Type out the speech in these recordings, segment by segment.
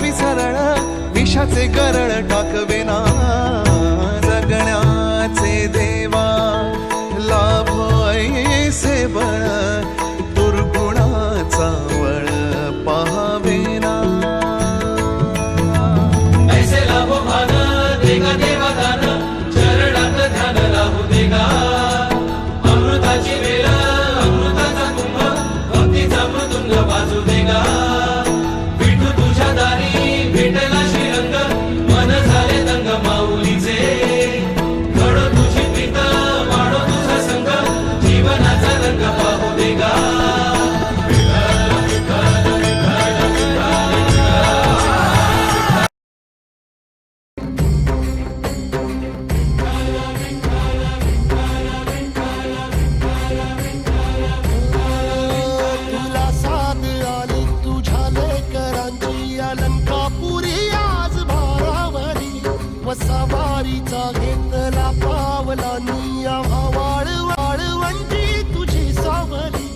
करावी सरळ विषाचे गरळ टाकवेना जगण्याचे देवा लाभ ऐसे बळ दुर्गुणाचा वळ पाहावेना ऐसे लाभो भान देगा देवा दान चरणात ध्यान राहू देगा अमृताची वेळ अमृताचा कुंभ भक्तीचा मृदुंग वाजू देगा विठू तुझ्या दारी भेटला श्रीरंग मन झाले दंग माऊलीचे घडो तुझी प्रीत वाढो तुझा संग जीवनाचा रंग पाहू देगा सवारीचा घेतला पावला निया वाळवंटी तुझी सावली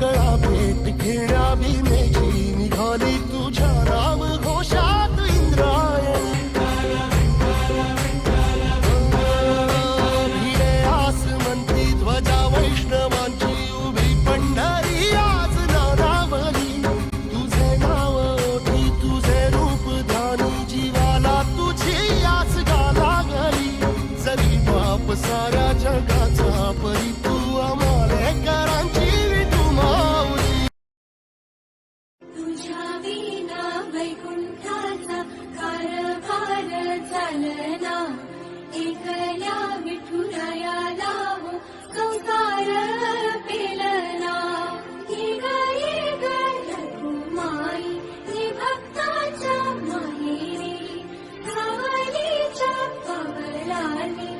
गळा भेट घेण्या भीमेची निघाली तुझ्या राम घोषात इंद्रायणी भिडे आसमंती ध्वजा वैष्णवांची उभी पंढरी आज नानावली तुझे नाव ओठी तुझे रूप ध्यानी जीवाला तुझी साऱ्या जगाचा परी तू आमालेकरांची विठू माऊली तुझ्या विना वैकुंठाचा कारभार चालना एकल्या विठुरायाला संसार पेलना ये ग रघुमाई हे भक्ताच्या माहेरी धावलीच्या पवलाने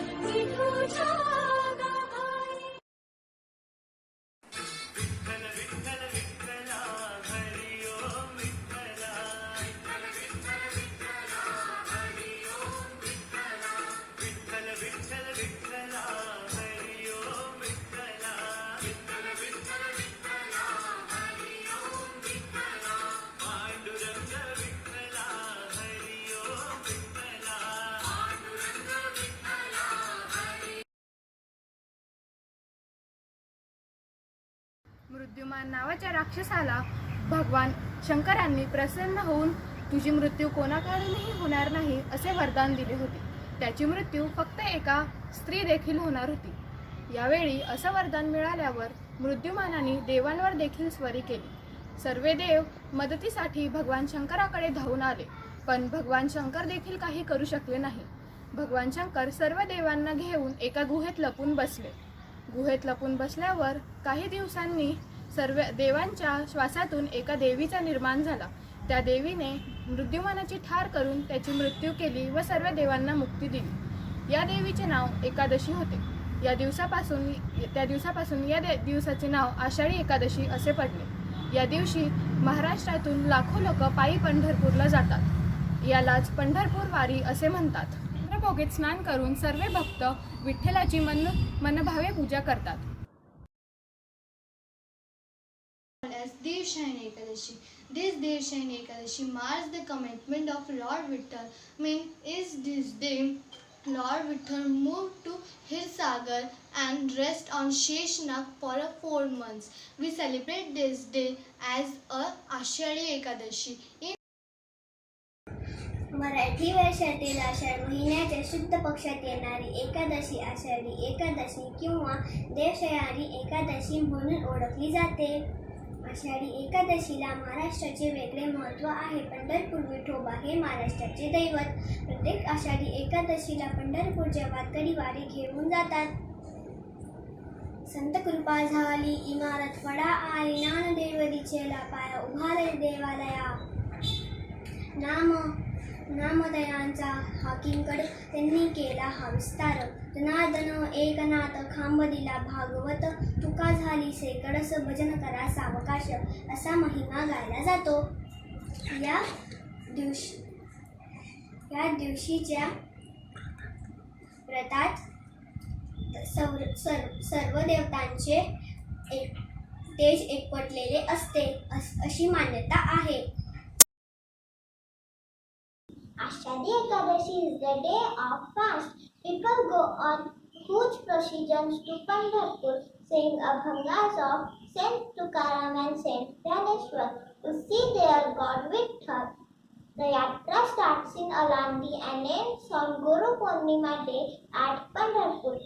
मृत्युमान नावाच्या राक्षसाला भगवान शंकरांनी प्रसन्न होऊन तुझी मृत्यू कोणाकडूनही होणार नाही असे वरदान दिले होते. त्याची मृत्यू फक्त एका स्त्री देखील होणार होती. यावेळी असं वरदान मिळाल्यावर मृत्युमानाने देवांवर देखील स्वारी केली. सर्व देव मदतीसाठी भगवान शंकराकडे धावून आले, पण भगवान शंकर देखील काही करू शकले नाही. भगवान शंकर सर्व देवांना घेऊन एका गुहेत लपून बसले. गुहेत लपून बसल्यावर काही दिवसांनी सर्व देवांच्या श्वासातून एका देवीचा निर्माण झाला. त्या देवीने मृत्युमानाची ठार करून त्याची मृत्यू केली व सर्व देवांना मुक्ती दिली. या देवीचे नाव एकादशी होते. त्या दिवसापासून या दिवसाचे नाव आषाढी एकादशी असे पडले. या दिवशी महाराष्ट्रातून लाखो लोक पायी पंढरपूरला जातात. यालाच पंढरपूर वारी असे म्हणतात. चंद्रभागेत स्नान करून सर्व भक्त विठ्ठलाची मनभावे पूजा करतात. As Devshayna Ekadashi. This Devshayna Ekadashi marks the commitment of Lord Vitthal. Is this day Lord Vitthal moved to Hirsagar and rest on Sheshnag for 4 months. We celebrate this day as a Ashadi Ekadashi. Marathi वर्षातील आषाढ महिन्याच्या शुद्ध पक्षात येणारी एकादशी आषाढी एकादशी किंवा देवशयनी एकादशी म्हणून ओळखली जाते. आषाढी एकादशीला महाराष्ट्राचे वेगळे महत्त्व आहे. पंढरपूर विठोबा हे महाराष्ट्राचे दैवत. प्रत्येक आषाढी एकादशीला पंढरपूरचे वारकरी वारी घेऊन जातात. संत कृपा झाली इमारत फडा आई ज्ञानदेवरीचेला पाया उभारे देवालया. नामदयांचा हाकींकड त्यांनी केला हा विस्तार. जनार्दन एकनाथ खांब दिला भागवत. तुका झाली सेकडस भजन करा सावकाश असा महिमा गायला जातो. या दिवशीच्या व्रतात सर्व देवतांचे तेज एकवटलेले असते अशी मान्यता आहे. Ashadi Ekadashi is the day of fast. People go on huge processions to Pandharpur, saying abhangas of Saint Tukaram and Saint Dhaneshwar to see their god Vitthal. The yatra starts in Alandi and ends on Guru Purnima day at Pandharpur.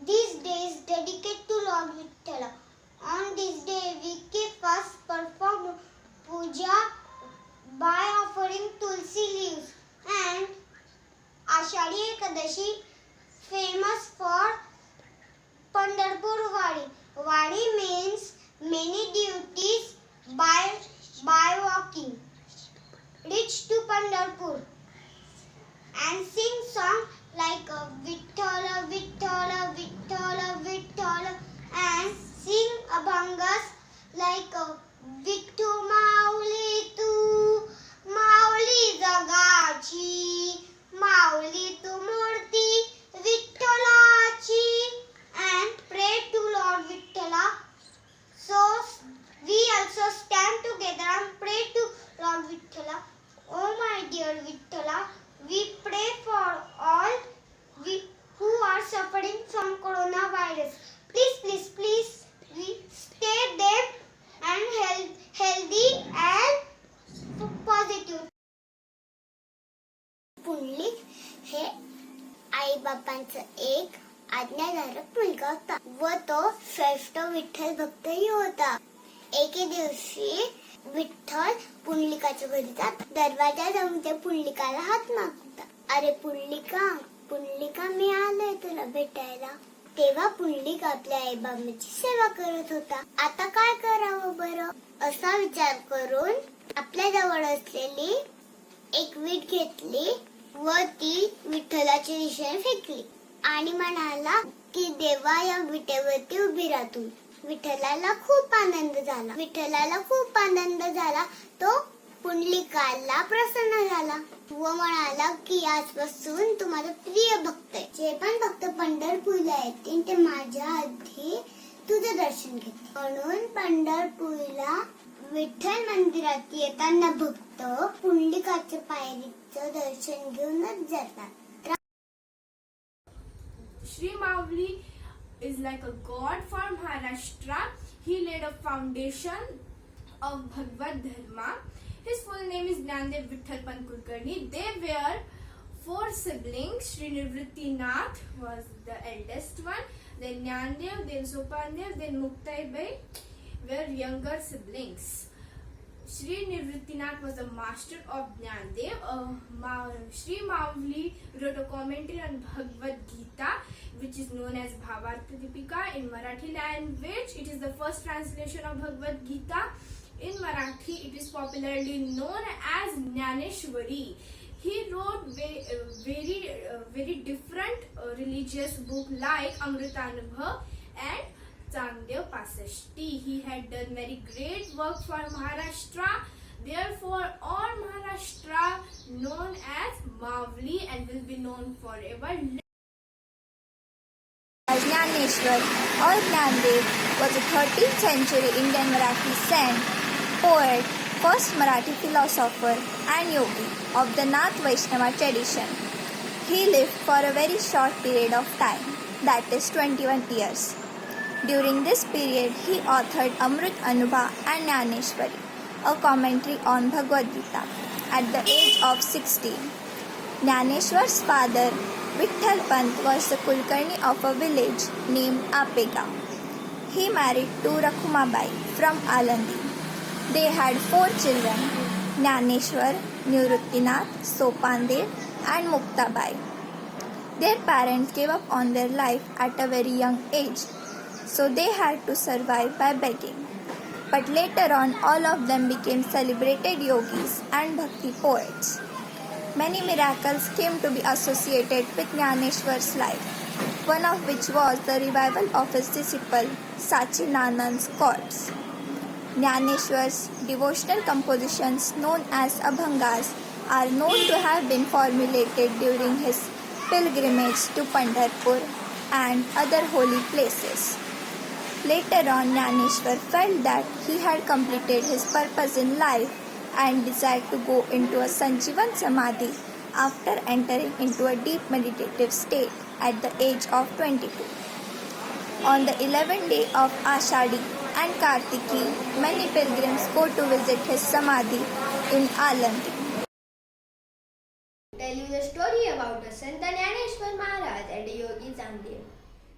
This day is dedicated to Lord Vithala. On this day, we keep fast, perform puja by offering tulsi leaves, and Ashadi Ekadashi famous for Pandharpur Wadi. Wadi means many duties by walking. Reach to Pandharpur and sing song like Vithala, Vithala, Vithala, Vithala, and sing abhangas like Vittu Mauli tu, Mauli Jagachi, Mauli tu Murti, Vitthalachi, and pray to Lord Vithala. So we also stand together and pray to Lord Vithala. Oh my dear Vithala, we pray for all who are suffering from coronavirus. Please, please, please, we stay them and healthy and positive. Pundalik हे आई बापांचं एक आज्ञाधारक मुलगा होता व तो श्रेष्ठ विठ्ठल भक्तही होता. एके दिवशी विठ्ठल पुंडलिकाच्या घरी जात. दरवाजा जाऊन ते पुंडलिकाला हात मागतात. अरे पुंडलिका मी आलोय तुला भेटायला. तेव्हा पुंडलिक आपल्या आई बाबांची सेवा करत होता. आता काय करावं बरं असा विचार करून आपल्या जवळ असलेली एक वीट घेतली व ती विठ्ठलाच्या दिशेने फेकली आणि म्हणाला की देवा या विटेवरती उभी राहा तू. विठ्ठलाला खूप आनंद झाला. तो पुंडलिकाला प्रसन्न झाला व म्हणाला की आजपासून तुम्हाला प्रिय भक्त आहे. जे पण भक्त पंढरपूरला येतील ते माझ्या आधी तुझं दर्शन घेतील. म्हणून पंढरपूरला विठ्ठल मंदिरात येताना भक्त पुंडलिकाच्या पायरीचं दर्शन घेऊनच जातात. Shri Mavli is like a god for Maharashtra. He laid a foundation of Bhagavad Dharma. His full name is Jnandev Vitthal Pant Kulkarni. They were 4 siblings. Shri Nivrittinath was the eldest one. Then Jnandev, then Sopandev, then Muktaibai were younger siblings. Shri Nivrittinath was a master of Jnandev. Shri Mavli wrote a commentary on Bhagavad Gita, which is known as Bhavartha Deepika in Marathi language. It is the first translation of Bhagavad Gita. In Marathi, it is popularly known as Jnaneshwari. He wrote very different religious book like Amritanubhav and Chandev Pasashti. He had done very great work for Maharashtra. Therefore, all Maharashtra known as Mavli and will be known forever. Jnaneshwar or Jnandev was a 13th century Indian Marathi saint, poet, first Marathi philosopher and yogi of the Nath Vaishnava tradition. He lived for a very short period of time, that is 21 years. During this period, he authored Amrit Anubha and Jnaneshwari, a commentary on Bhagavad Gita, at the age of 16. Jnaneshwar's father, Vitthal Pant, was the Kulkarni of a village named Apega. He married to Rakhumabai from Alandi. They had 4 children, Jnaneshwar, Nivrittinath, Sopandev and Muktabai. Their parents gave up on their life at a very young age, so they had to survive by begging. But later on, all of them became celebrated yogis and bhakti poets. Many miracles came to be associated with Jnaneshwar's life, one of which was the revival of his disciple Sachinanand's corpse. Jnaneshwar's devotional compositions known as Abhangas are known to have been formulated during his pilgrimage to Pandharpur and other holy places. Later on, Jnaneshwar felt that he had completed his purpose in life and desired to go into a Sanjivan Samadhi after entering into a deep meditative state at the age of 22. On the 11th day of Ashadi and Kartiki, many pilgrims go to visit his Samadhi in Alandi. Tell you the story about the Sant Jnaneshwar Maharaj and the yogi Changdev.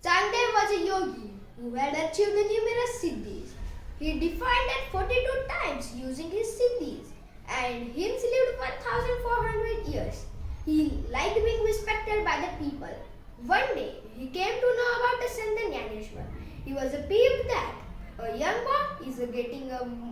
Changdev was a yogi who had achieved numerous siddhis. He defined it 42 times using his siddhis and hence lived 1400 years. He liked being respected by the people. One day he came to know about the Sant Jnaneshwar. He was peeved that a young boy is getting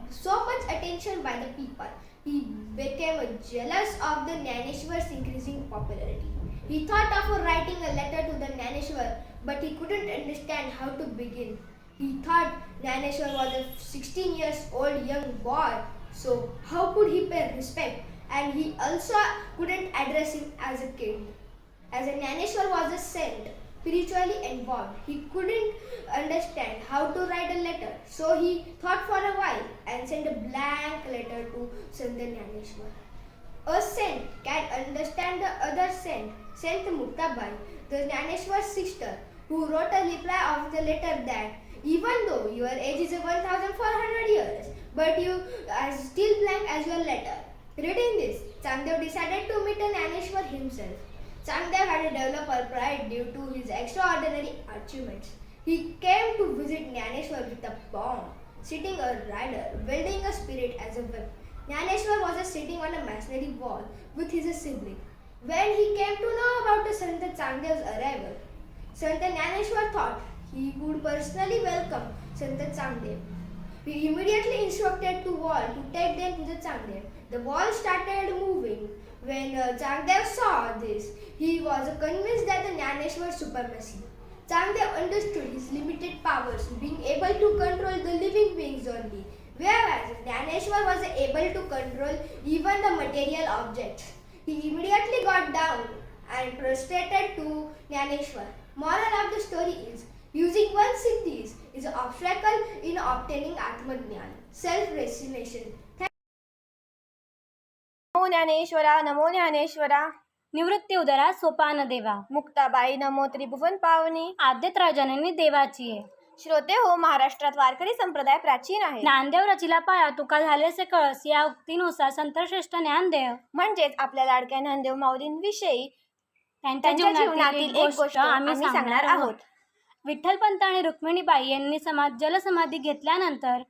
so much attention by the people. He became jealous of the Jnaneshwar's increasing popularity. He thought of writing a letter to the Jnaneshwar, but he couldn't understand how to begin. He thought Jnaneshwar was a 16 years old young boy, so how could he pay respect? And he also couldn't address him as a kid. As a Jnaneshwar was a saint, spiritually involved, he couldn't understand how to write a letter. So he thought for a while and sent a blank letter to Sant Jnaneshwar. A saint can understand the other saint, Saint Muktabai, the Jnaneshwar's sister, who wrote a reply of the letter that even though your age is 1400 years, but you are still blank as your letter. Reading this, Changdev decided to meet a Jnaneshwar himself. Changdev had developed a pride due to his extraordinary achievements. He came to visit Jnaneshwar with a bomb, sitting a rider, wielding a spirit as a whip. Jnaneshwar was sitting on a masonry wall with his sibling. When he came to know about the Sant Changdev's arrival, Sant Jnaneshwar thought he would personally welcome Sant Changdev. He immediately instructed the wall to take them to the Changdev. The wall started moving. When Changdev saw this, he was convinced that the Jnaneshwar's supremacy. Changdev understood his limited powers, being able to control the living beings only, whereas Jnaneshwar was able to control even the material objects. He immediately got down and prostrated to Jnaneshwar. Moral of the story is, using one's siddhis is an obstacle in obtaining Atmajnana, self-resignation. नमो ज्ञानेश्वरा नमो ज्ञानेश्वरा निवृत्ती उदरा सोपान देवा मुक्ताबाई नमो त्रिभुवन पावनी आद्य त्रयजननी देवाची आहे. श्रोते हो, महाराष्ट्रात वारकरी संप्रदाय प्राचीन आहे. ज्ञानदेव रचिला पाया तुका झालेसे कळस या उक्तीनुसार संतश्रेष्ठ ज्ञानदेव म्हणजेच आपल्या लाडक्या ज्ञानदेव माऊलींविषयी त्यांच्या जीवनातील एक गोष्ट आम्ही सांगणार आहोत. विठ्ठलपंत आणि रुक्मिणीबाई यांनी जलसमाधी घेतल्यानंतर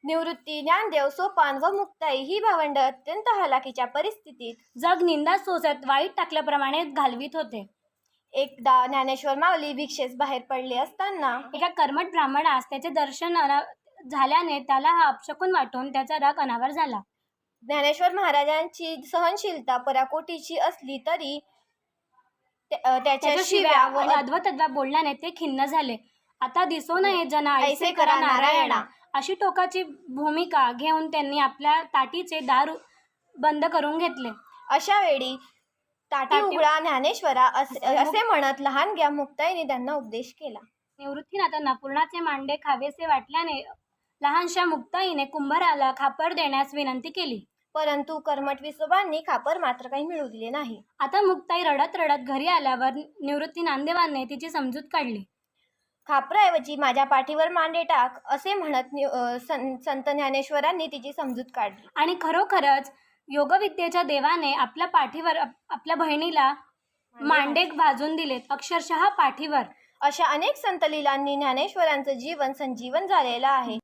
निवृत्ती, ज्ञानदेव, सोपान व मुक्ताई ही भावंड अत्यंत हलाखीच्या परिस्थितीत जग निंदा सोसत वाईट टाकल्याप्रमाणे घालवित होते. एकदा ज्ञानेश्वर माऊली भिक्षेस बाहेर पडले असताना एका कर्मठ ब्राह्मणास त्याचे दर्शन झाल्याने त्याला हा अपशकुन वाटून त्याचा राग अनावर झाला. ज्ञानेश्वर महाराजांची सहनशीलता पराकोटीची असली तरी त्याच्या शिव्या व अद्वतद्वा बोलण्याने ते खिन्न झाले. आता दिसो नये जना ऐसे करा नारायणा अशी टोकाची भूमिका घेऊन त्यांनी आपल्या ताटीचे दार बंद करून घेतले. अशा वेळी ताटी उघडा ज्ञानेश्वरा असे म्हणत लहानग्या मुक्ताईने त्यांना उपदेश केला. निवृत्तीनाथांना पूर्णाचे मांडे खावेसे वाटल्याने लहानशा मुक्ताईने कुंभाराला खापर देण्यास विनंती केली. परंतु कर्मठ विसोबांनी खापर मात्र काही मिळू दिले नाही. आता मुक्ताई रडत रडत घरी आल्यावर निवृत्ती नामदेवांनी तिची समजूत काढली. खापराऐवजी माझ्या पाठीवर मांडे टाक असे म्हणत संत ज्ञानेश्वरांनी तिची समजूत काढली. आणि खरोखरच योगविद्येच्या देवाने आपल्या पाठीवर आपल्या बहिणीला मांडे भाजून दिलेत, अक्षरशः पाठीवर. अशा अनेक संतलीलांनी ज्ञानेश्वरांचं जीवन संजीवन झालेलं आहे.